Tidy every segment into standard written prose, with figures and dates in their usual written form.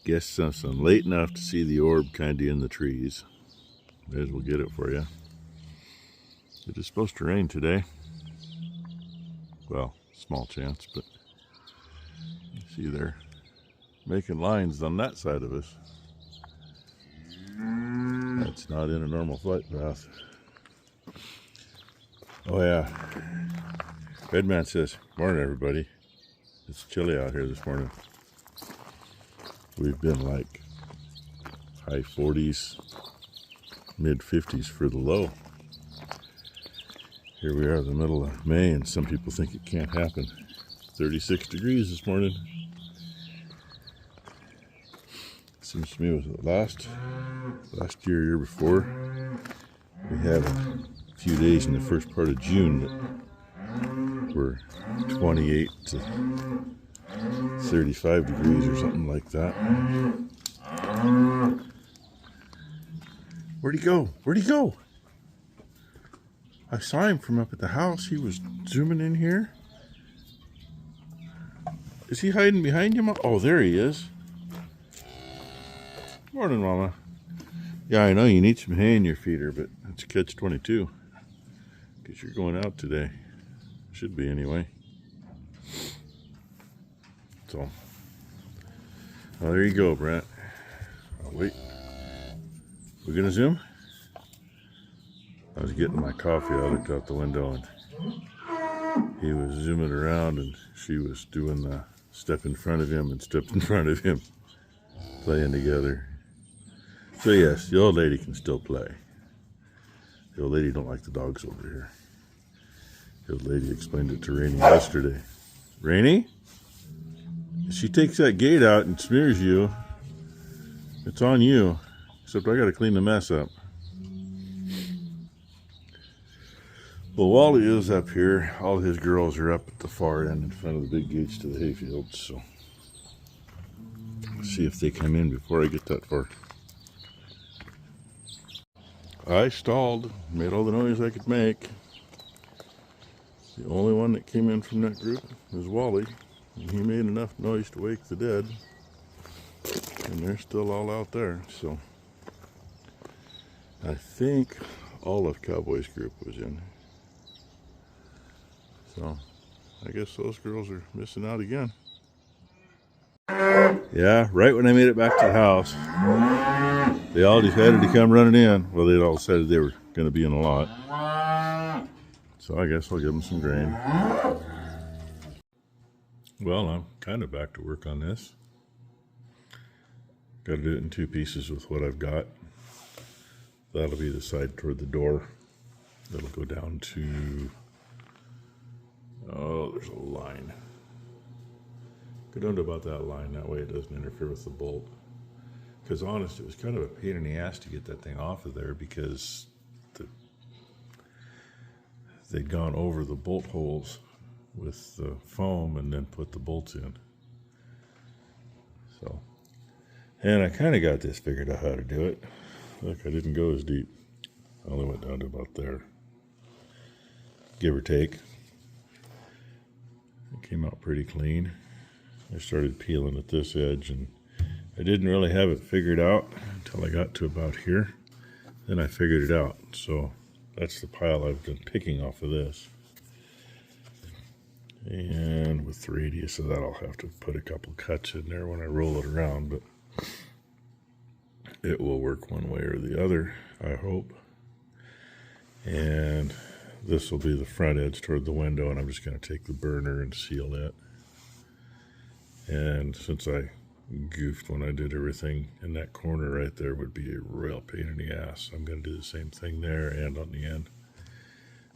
Guess something late enough to see the orb kind of in the trees. May as well get it for you. It is supposed to rain today. Well, small chance, but you see they're making lines on that side of us. That's not in a normal flight path. Oh yeah. Redman says, morning everybody. It's chilly out here this morning. We've been like high 40s, mid 50s for the low. Here we are in the middle of May and some people think it can't happen. 36 degrees this morning. Seems to me it was last year before. We had a few days in the first part of June that were 28 to 35 degrees or something like that. Where'd he go? Where'd he go? I saw him from up at the house. He was zooming in here. Is he hiding behind you? Oh, there he is. Morning, Mama. Yeah, I know you need some hay in your feeder, but it's catch-22. Because you're going out today. Should be anyway. So, well, there you go, Brent. Oh, wait. We gonna zoom? I was getting my coffee. I looked out the window and he was zooming around and she was doing the step in front of him and step in front of him, playing together. So yes, the old lady can still play. The old lady don't like the dogs over here. The old lady explained it to Rainey yesterday. Rainey? If she takes that gate out and smears you, it's on you. Except I gotta clean the mess up. Well, Wally is up here. All his girls are up at the far end in front of the big gates to the hayfields. So, let's see if they come in before I get that far. I stalled, made all the noise I could make. The only one that came in from that group was Wally. And he made enough noise to wake the dead. And they're still all out there. So, I think all of Cowboy's group was in. So, I guess those girls are missing out again. Yeah, right when I made it back to the house, they all decided to come running in. Well, they all decided they were going to be in a lot. So I guess I'll give them some grain. Well, I'm kind of back to work on this. Got to do it in two pieces with what I've got. That'll be the side toward the door. That'll go down to... Oh, there's a line. Go down to about that line. That way it doesn't interfere with the bolt. Because honest, it was kind of a pain in the ass to get that thing off of there because they'd gone over the bolt holes with the foam and then put the bolts in. So, and I kind of got this figured out how to do it. Look, I didn't go as deep. I only went down to about there. Give or take. It came out pretty clean. I started peeling at this edge and I didn't really have it figured out until I got to about here. Then I figured it out. So that's the pile I've been picking off of this. And with the radius of that, I'll have to put a couple cuts in there when I roll it around, but it will work one way or the other, I hope. And this will be the front edge toward the window, and I'm just going to take the burner and seal it. And since I goofed when I did everything in that corner right there, would be a real pain in the ass. I'm going to do the same thing there and on the end.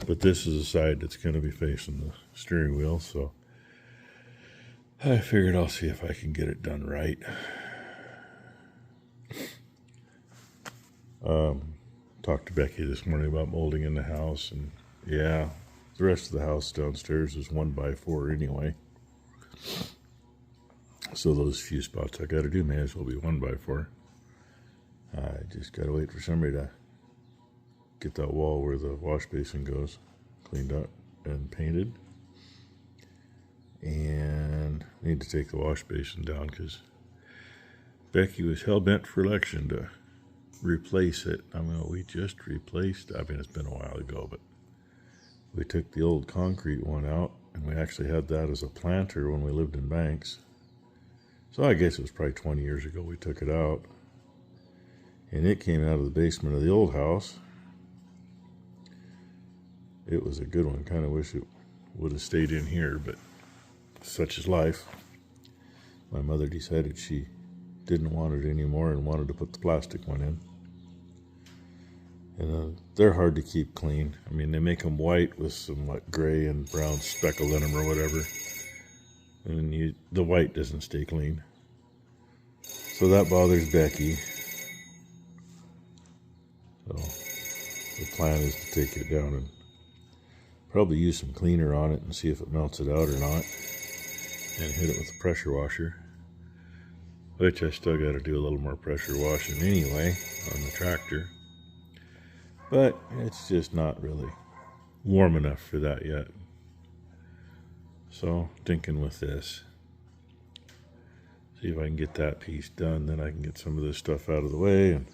But this is the side that's going to be facing the steering wheel, so I figured I'll see if I can get it done right. Talked to Becky this morning about molding in the house, and yeah, the rest of the house downstairs is 1x4 anyway. So those few spots I got to do may as well be 1x4. I just got to wait for somebody to get that wall where the wash basin goes cleaned up and painted. And I need to take the wash basin down because Becky was hell-bent for election to replace it. I mean, we just replaced, I mean, it's been a while ago, but we took the old concrete one out, and we actually had that as a planter when we lived in Banks. So I guess it was probably 20 years ago we took it out. And it came out of the basement of the old house. It was a good one. Kind of wish it would have stayed in here, but such is life. My mother decided she didn't want it anymore and wanted to put the plastic one in. And they're hard to keep clean. I mean, they make them white with some like gray and brown speckle in them or whatever. And the white doesn't stay clean. So that bothers Becky. So the plan is to take it down and probably use some cleaner on it and see if it melts it out or not. And hit it with a pressure washer. Which I still got to do a little more pressure washing anyway on the tractor. But it's just not really warm enough for that yet. So thinking with this, see if I can get that piece done, then I can get some of this stuff out of the way and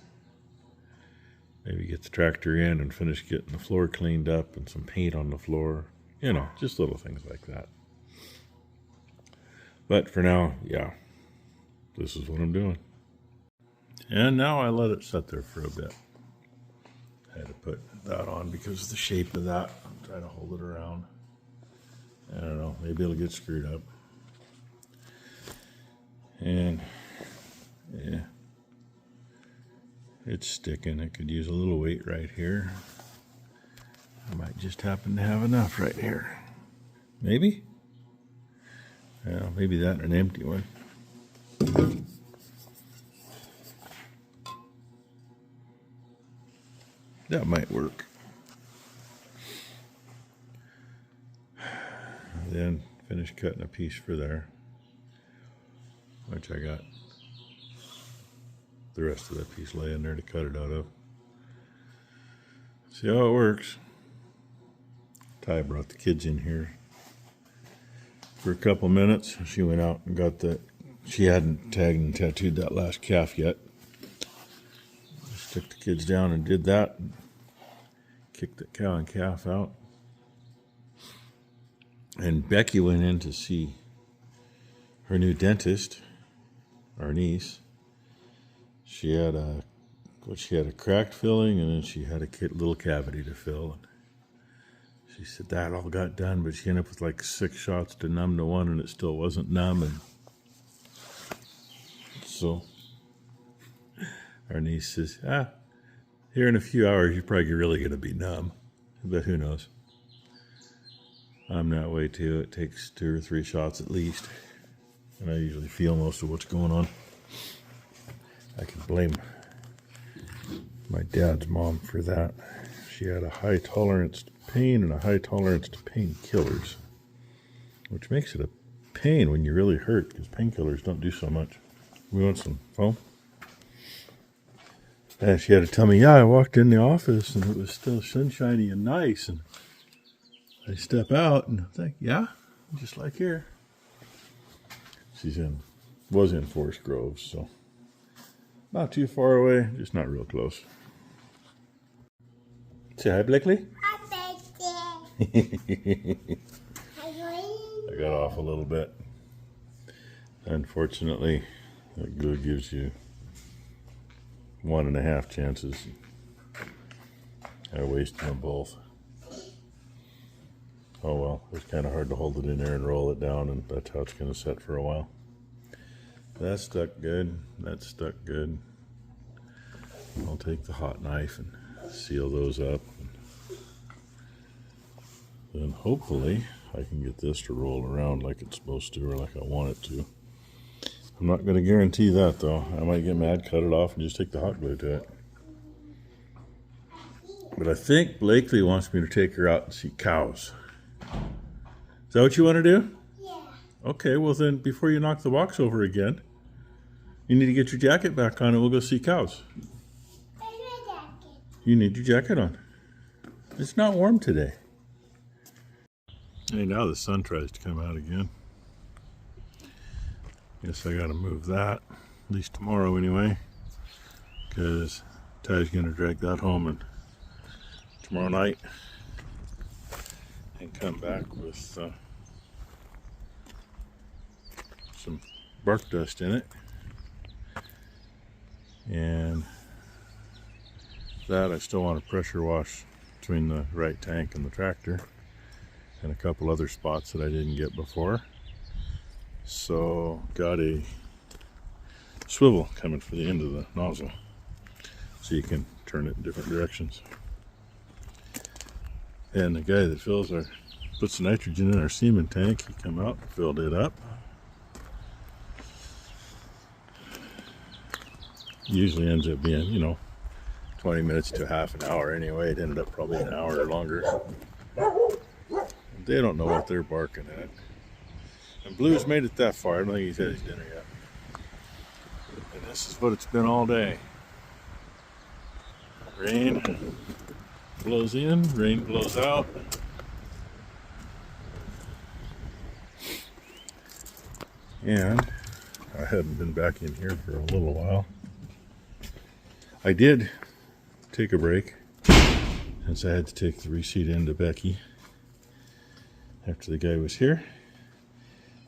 maybe get the tractor in and finish getting the floor cleaned up and some paint on the floor. You know, just little things like that. But for now, yeah, this is what I'm doing. And now I let it sit there for a bit. I had to put that on because of the shape of that. I'm trying to hold it around. I don't know, maybe it'll get screwed up. And yeah, it's sticking. It could use a little weight right here. I might just happen to have enough right here. Maybe? Yeah, maybe that and an empty one. That might work. Then finish cutting a piece for there, which I got the rest of that piece laying there to cut it out of. See how it works. Ty brought the kids in here for a couple minutes. She went out and got that. She hadn't tagged and tattooed that last calf yet. Just took the kids down and did that. And kicked the cow and calf out. And Becky went in to see her new dentist, our niece. She had a cracked filling, and then she had a little cavity to fill. And she said that all got done, but she ended up with like 6 shots to numb the one, and it still wasn't numb. And so our niece says, here in a few hours, you're probably really going to be numb. But who knows? I'm that way too. It takes 2 or 3 shots at least. And I usually feel most of what's going on. I can blame my dad's mom for that. She had a high tolerance to pain and a high tolerance to painkillers, which makes it a pain when you really hurt because painkillers don't do so much. We want some foam? And she had to tell me, I walked in the office and it was still sunshiny and nice. And I step out and I think, just like here. Was in Forest Grove, so not too far away, just not real close. Say hi, Blakely. Hi, Blakely. I got off a little bit. Unfortunately, that glue gives you 1.5 chances. I wasted them both. Oh well, it was kind of hard to hold it in there and roll it down, and that's how it's going to set for a while. That stuck good. That stuck good. I'll take the hot knife and seal those up. Then hopefully I can get this to roll around like it's supposed to, or like I want it to. I'm not going to guarantee that though. I might get mad, cut it off, and just take the hot glue to it. But I think Blakely wants me to take her out and see cows. Is that what you want to do? Yeah. Okay, well then, before you knock the box over again, you need to get your jacket back on and we'll go see cows. Where's my jacket? You need your jacket on. It's not warm today. Hey, now the sun tries to come out again. Guess I gotta move that. at least tomorrow anyway, because Ty's gonna drag that home and tomorrow night and come back with some bark dust in it, and that I still want to pressure wash between the right tank and the tractor, and a couple other spots that I didn't get before. So got a swivel coming for the end of the nozzle, so you can turn it in different directions. And the guy that puts the nitrogen in our semen tank, he come out and filled it up. Usually ends up being, 20 minutes to half an hour anyway. It ended up probably an hour or longer. They don't know what they're barking at. And Blue's made it that far. I don't think he's had his dinner yet. And this is what it's been all day. Rain blows in, rain blows out. And I hadn't been back in here for a little while. I did take a break, since I had to take the reseed in to Becky after the guy was here.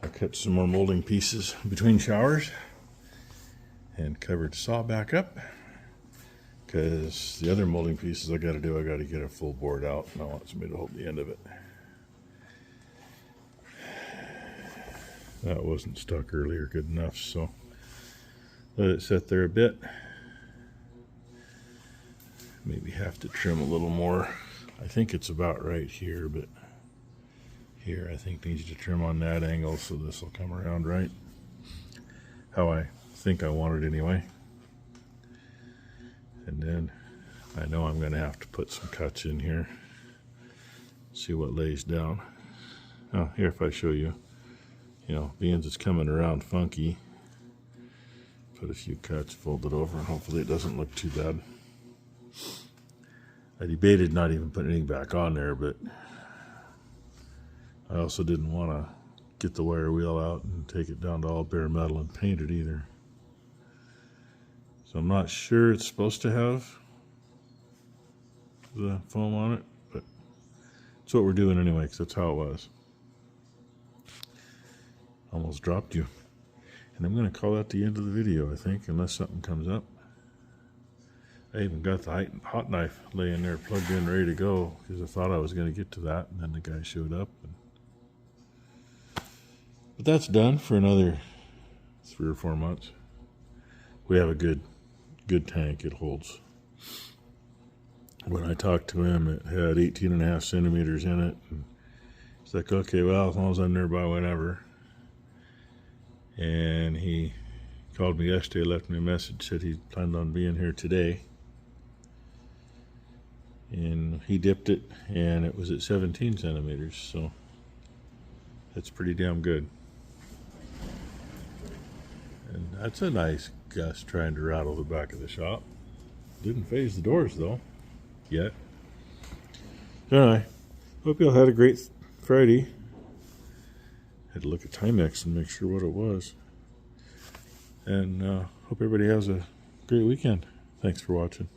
I cut some more molding pieces between showers and covered the saw back up, because the other molding pieces I got to get a full board out, and I want somebody to hold the end of it. That wasn't stuck earlier good enough, so let it sit there a bit. Maybe have to trim a little more. I think it's about right here, but here I think needs to trim on that angle, so this will come around right how I think I want it anyway. And then I know I'm going to have to put some cuts in here, see what lays down. Oh, here, if I show you, being it's coming around funky, put a few cuts, fold it over, and hopefully it doesn't look too bad. I debated not even putting anything back on there, but I also didn't want to get the wire wheel out and take it down to all bare metal and paint it either. So I'm not sure it's supposed to have the foam on it, but it's what we're doing anyway, because that's how it was. Almost dropped you. And I'm going to call that the end of the video, I think, unless something comes up. I even got the hot knife laying there plugged in, ready to go, because I thought I was going to get to that, and then the guy showed up. But that's done for another 3 or 4 months. We have a good tank. It holds. When I talked to him, it had 18.5 centimeters in it. And he's like, okay, well, as long as I'm nearby, whenever. And he called me yesterday, left me a message, said he planned on being here today. And he dipped it, and it was at 17 centimeters, so that's pretty damn good. And that's a nice gust trying to rattle the back of the shop. Didn't phase the doors, though, yet. Anyway, hope you all had a great Friday. Had to look at Timex and make sure what it was. And hope everybody has a great weekend. Thanks for watching.